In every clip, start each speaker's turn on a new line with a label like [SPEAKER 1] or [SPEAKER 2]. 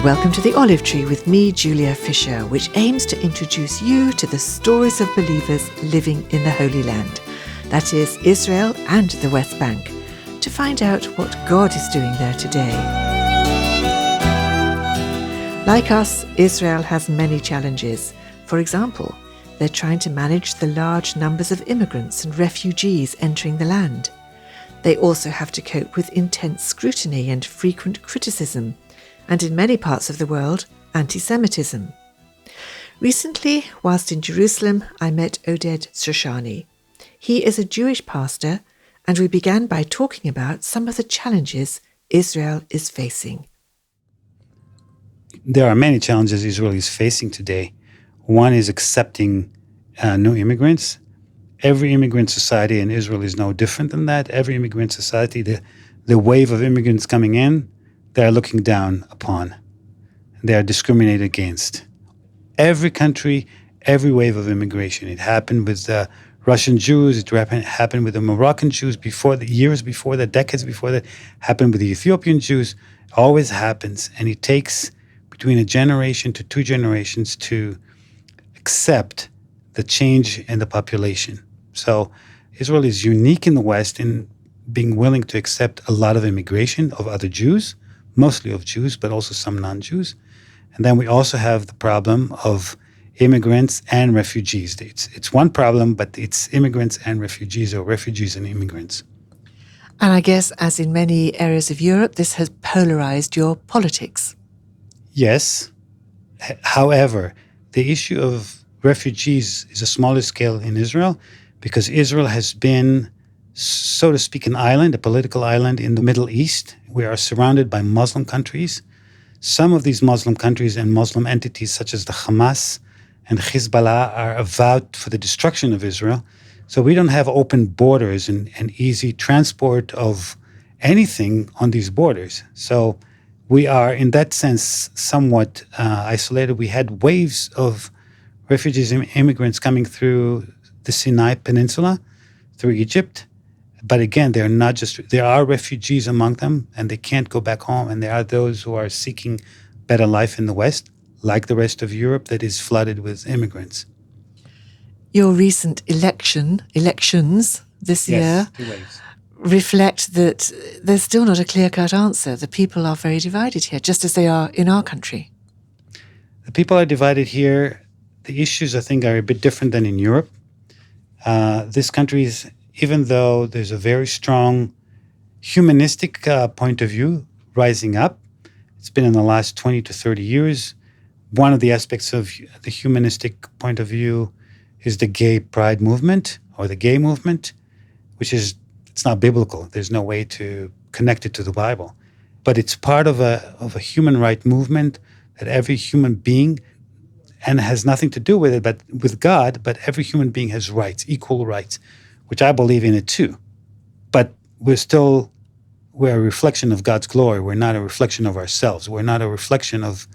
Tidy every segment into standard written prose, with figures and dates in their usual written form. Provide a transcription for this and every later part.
[SPEAKER 1] welcome to The Olive Tree with me, Julia Fisher, which aims to introduce you to the stories of believers living in the Holy Land, that is, Israel and the West Bank, to find out what God is doing there today. Like us, Israel has many challenges. For example, they're trying to manage the large numbers of immigrants and refugees entering the land. They also have to cope with intense scrutiny and frequent criticism, and in many parts of the world, anti-Semitism. Recently, whilst in Jerusalem, I met Oded Soshani. He is a Jewish pastor, and we began by talking about some of the challenges Israel is facing.
[SPEAKER 2] There are many challenges Israel is facing today. One is accepting new immigrants. Every immigrant society in Israel is no different than that. Every immigrant society, the wave of immigrants coming in, they are looking down upon. They are discriminated against. Every country, every wave of immigration. It happened with the Russian Jews. It happened with the Moroccan Jews years before that, decades before that. Happened with the Ethiopian Jews. It always happens. And it takes between a generation to 2 generations to accept the change in the population. So Israel is unique in the West in being willing to accept a lot of immigration of other Jews, mostly of Jews, but also some non-Jews. And then we also have the problem of immigrants and refugees. It's one problem, but it's immigrants and refugees, or refugees and immigrants.
[SPEAKER 1] And I guess, as in many areas of Europe, this has polarized your politics.
[SPEAKER 2] Yes. However, the issue of refugees is a smaller scale in Israel because Israel has been, so to speak, an island, a political island in the Middle East. We are surrounded by Muslim countries. Some of these Muslim countries and Muslim entities, such as the Hamas and Hezbollah, are avowed for the destruction of Israel. So we don't have open borders and easy transport of anything on these borders. So we are, in that sense, somewhat isolated. We had waves of refugees and immigrants coming through the Sinai Peninsula, through Egypt. But again, there are refugees among them, and they can't go back home. And there are those who are seeking better life in the West, like the rest of Europe that is flooded with immigrants.
[SPEAKER 1] Your recent elections this year
[SPEAKER 2] 2 waves.
[SPEAKER 1] reflect that there's still not a clear-cut answer. The people are very divided here, just as they are in our country.
[SPEAKER 2] The people are divided here. The issues, I think, are a bit different than in Europe. This country is, even though there's a very strong humanistic point of view rising up, it's been in the last 20 to 30 years. One of the aspects of the humanistic point of view is the gay pride movement, or the gay movement, which is, it's not biblical. There's no way to connect it to the Bible. But it's part of a human right movement that every human being, and has nothing to do with it, but with God, but every human being has rights, equal rights, which I believe in it too. But we're a reflection of God's glory. We're not a reflection of ourselves. We're not a reflection of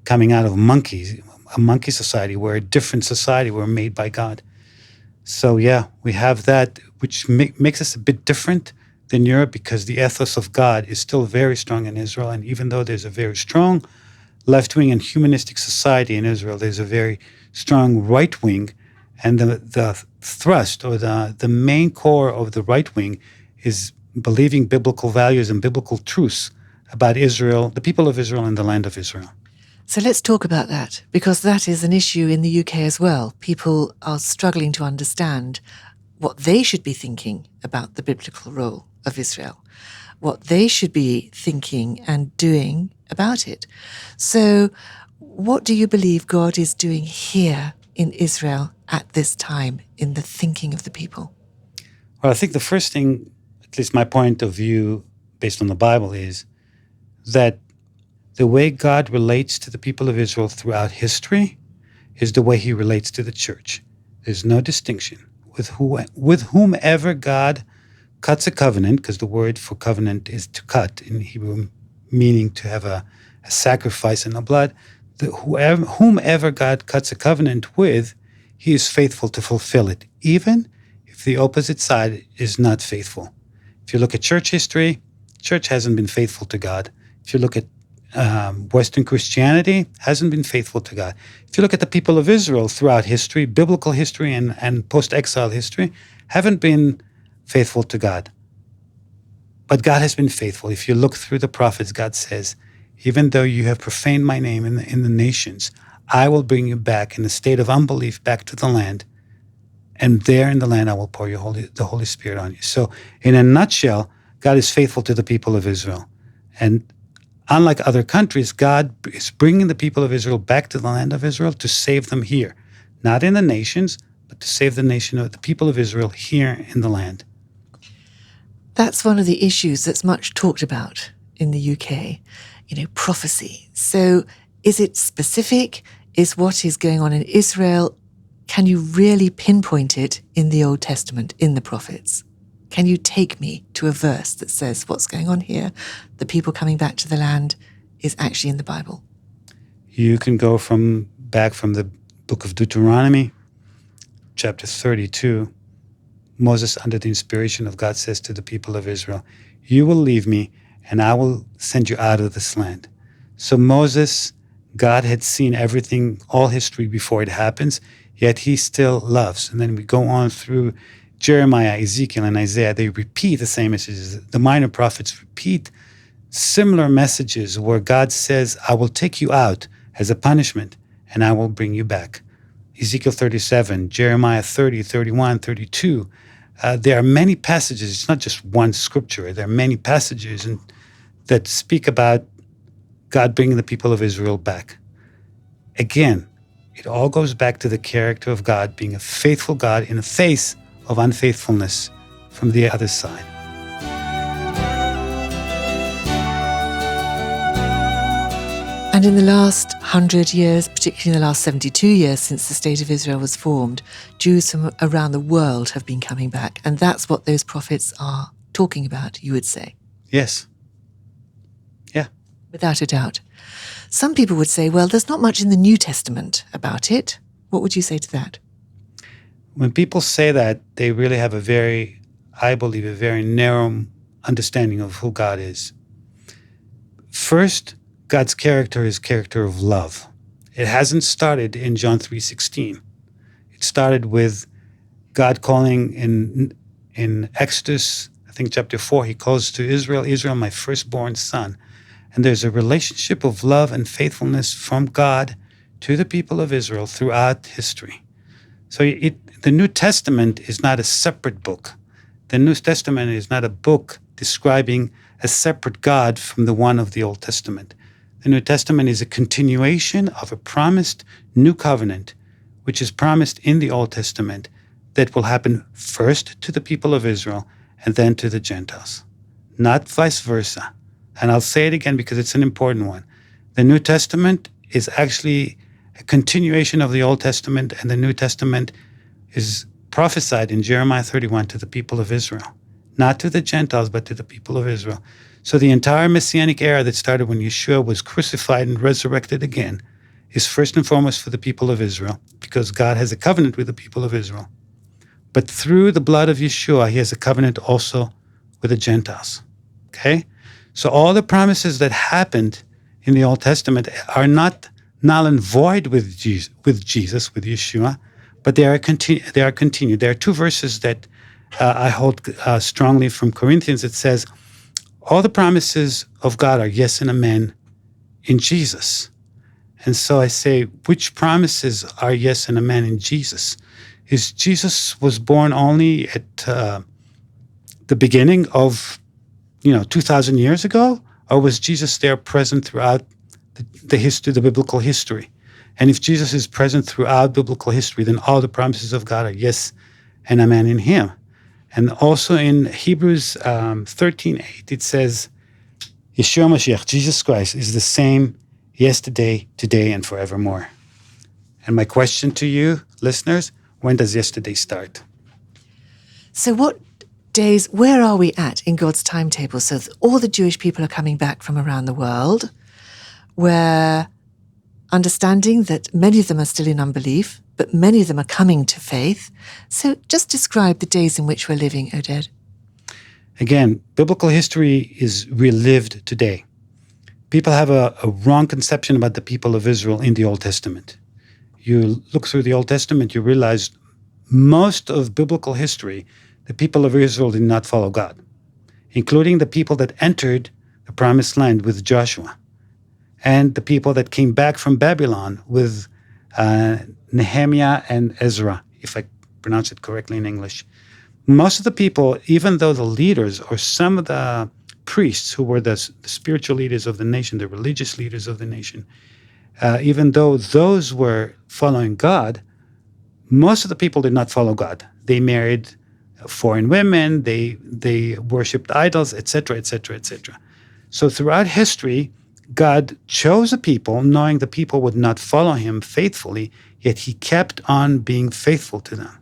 [SPEAKER 2] coming out of a monkey society. We're a different society. We're made by God. So yeah, we have that, which makes us a bit different than Europe, because the ethos of God is still very strong in Israel. And even though there's a very strong left-wing and humanistic society in Israel, there's a very strong right-wing, and the thrust, or the main core of the right-wing, is believing biblical values and biblical truths about Israel, the people of Israel, and the land of Israel.
[SPEAKER 1] So let's talk about that, because that is an issue in the UK as well. People are struggling to understand what they should be thinking about the biblical role of Israel, what they should be thinking and doing about it. So what do you believe God is doing here in Israel at this time in the thinking of the people?
[SPEAKER 2] Well, I think the first thing, at least my point of view based on the Bible, is that the way God relates to the people of Israel throughout history is the way he relates to the church. There's no distinction. With whomever God cuts a covenant, because the word for covenant is to cut in Hebrew, meaning to have a sacrifice in the blood, whomever God cuts a covenant with, he is faithful to fulfill it, even if the opposite side is not faithful. If you look at church history, church hasn't been faithful to God. If you look at Western Christianity hasn't been faithful to God. If you look at the people of Israel throughout history, biblical history and post-exile history, haven't been faithful to God. But God has been faithful. If you look through the prophets, God says, even though you have profaned my name in the nations, I will bring you back in a state of unbelief back to the land. And there in the land, I will pour the Holy Spirit on you. So in a nutshell, God is faithful to the people of Israel. And unlike other countries, God is bringing the people of Israel back to the land of Israel to save them here. Not in the nations, but to save the nation of the people of Israel here in the land.
[SPEAKER 1] That's one of the issues that's much talked about in the UK, prophecy. So is it specific? Is what is going on in Israel, can you really pinpoint it in the Old Testament, in the prophets? Can you take me to a verse that says what's going on here, the people coming back to the land, is actually in the Bible?
[SPEAKER 2] You can go back from the book of Deuteronomy, chapter 32. Moses, under the inspiration of God, says to the people of Israel, you will leave me and I will send you out of this land. So Moses, God had seen everything, all history before it happens, yet he still loves. And then we go on through Jeremiah, Ezekiel, and Isaiah. They repeat the same messages. The minor prophets repeat similar messages where God says, I will take you out as a punishment and I will bring you back. Ezekiel 37, Jeremiah 30, 31, 32. There are many passages. It's not just one scripture. There are many passages that speak about God bringing the people of Israel back. Again, it all goes back to the character of God being a faithful God in the face of unfaithfulness from the other side.
[SPEAKER 1] And in the last 100 years, particularly in the last 72 years since the State of Israel was formed, Jews from around the world have been coming back. And that's what those prophets are talking about, you would say.
[SPEAKER 2] Yes. Yeah.
[SPEAKER 1] Without a doubt. Some people would say, well, there's not much in the New Testament about it. What would you say to that?
[SPEAKER 2] When people say that, they really have I believe, a very narrow understanding of who God is. First, God's character is character of love. It hasn't started in John 3:16. It started with God calling in Exodus, I think chapter 4, he calls to Israel, Israel, my firstborn son. And there's a relationship of love and faithfulness from God to the people of Israel throughout history. So the New Testament is not a separate book. The New Testament is not a book describing a separate God from the one of the Old Testament. The New Testament is a continuation of a promised new covenant, which is promised in the Old Testament, that will happen first to the people of Israel and then to the Gentiles, not vice versa. And I'll say it again because it's an important one. The New Testament is actually a continuation of the Old Testament, and the New Testament is prophesied in Jeremiah 31 to the people of Israel, not to the Gentiles, but to the people of Israel. So the entire Messianic era that started when Yeshua was crucified and resurrected again is first and foremost for the people of Israel, because God has a covenant with the people of Israel. But through the blood of Yeshua, he has a covenant also with the Gentiles. Okay? So all the promises that happened in the Old Testament are not null and void with Jesus, with Yeshua, but they are continued. There are two verses that I hold strongly from Corinthians. It says, all the promises of God are yes and amen in Jesus. And so I say, which promises are yes and amen in Jesus? Is Jesus was born only at the beginning of 2,000 years ago? Or was Jesus there present throughout the history, the biblical history? And if Jesus is present throughout biblical history, then all the promises of God are yes and amen in him. And also in Hebrews 13:8, it says, Yeshua Mashiach, Jesus Christ, is the same yesterday, today, and forevermore. And my question to you, listeners, when does yesterday start?
[SPEAKER 1] So what days, where are we at in God's timetable? So all the Jewish people are coming back from around the world. We're understanding that many of them are still in unbelief, but many of them are coming to faith. So just describe the days in which we're living, Oded.
[SPEAKER 2] Again, biblical history is relived today. people have a wrong conception about the people of Israel in the Old Testament. You look through the Old Testament, you realize most of biblical history, the people of Israel did not follow God, including the people that entered the Promised Land with Joshua, and the people that came back from Babylon with Nehemiah and Ezra, if I pronounce it correctly in English. Most of the people, even though the leaders or some of the priests who were the spiritual leaders of the nation, the religious leaders of the nation, even though those were following God, most of the people did not follow God. They married foreign women, they worshipped idols, etc., etc., etc. So throughout history, God chose a people, knowing the people would not follow him faithfully, yet he kept on being faithful to them.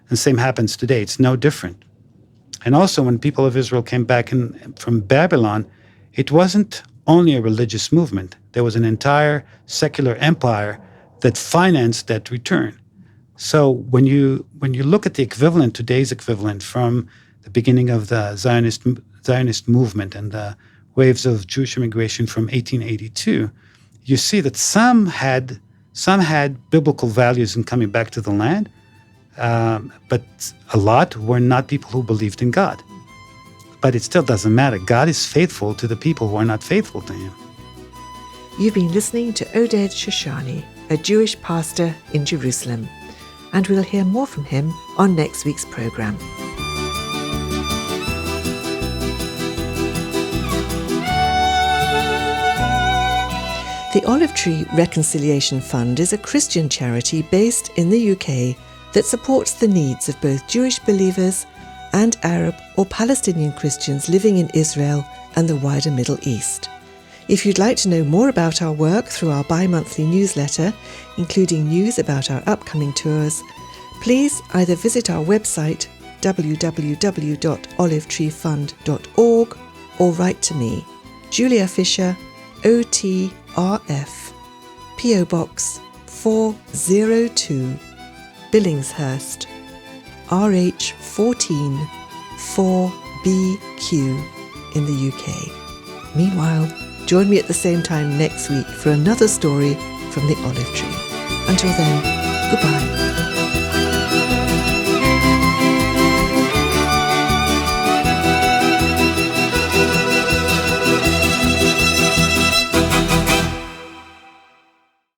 [SPEAKER 2] And the same happens today. It's no different. And also, when people of Israel came back from Babylon, it wasn't only a religious movement. There was an entire secular empire that financed that return. So when you look at the equivalent, today's equivalent from the beginning of the Zionist movement and the waves of Jewish immigration from 1882, you see that some had biblical values in coming back to the land, but a lot were not people who believed in God. But it still doesn't matter. God is faithful to the people who are not faithful to him.
[SPEAKER 1] You've been listening to Oded Soshani, a Jewish pastor in Jerusalem, and we'll hear more from him on next week's program. The Olive Tree Reconciliation Fund is a Christian charity based in the UK that supports the needs of both Jewish believers and Arab or Palestinian Christians living in Israel and the wider Middle East. If you'd like to know more about our work through our bi-monthly newsletter, including news about our upcoming tours, please either visit our website www.olivetreefund.org or write to me, Julia Fisher, OTRF, PO Box 402, Billingshurst, RH14 4BQ in the UK. Meanwhile, join me at the same time next week for another story from the Olive Tree. Until then, goodbye.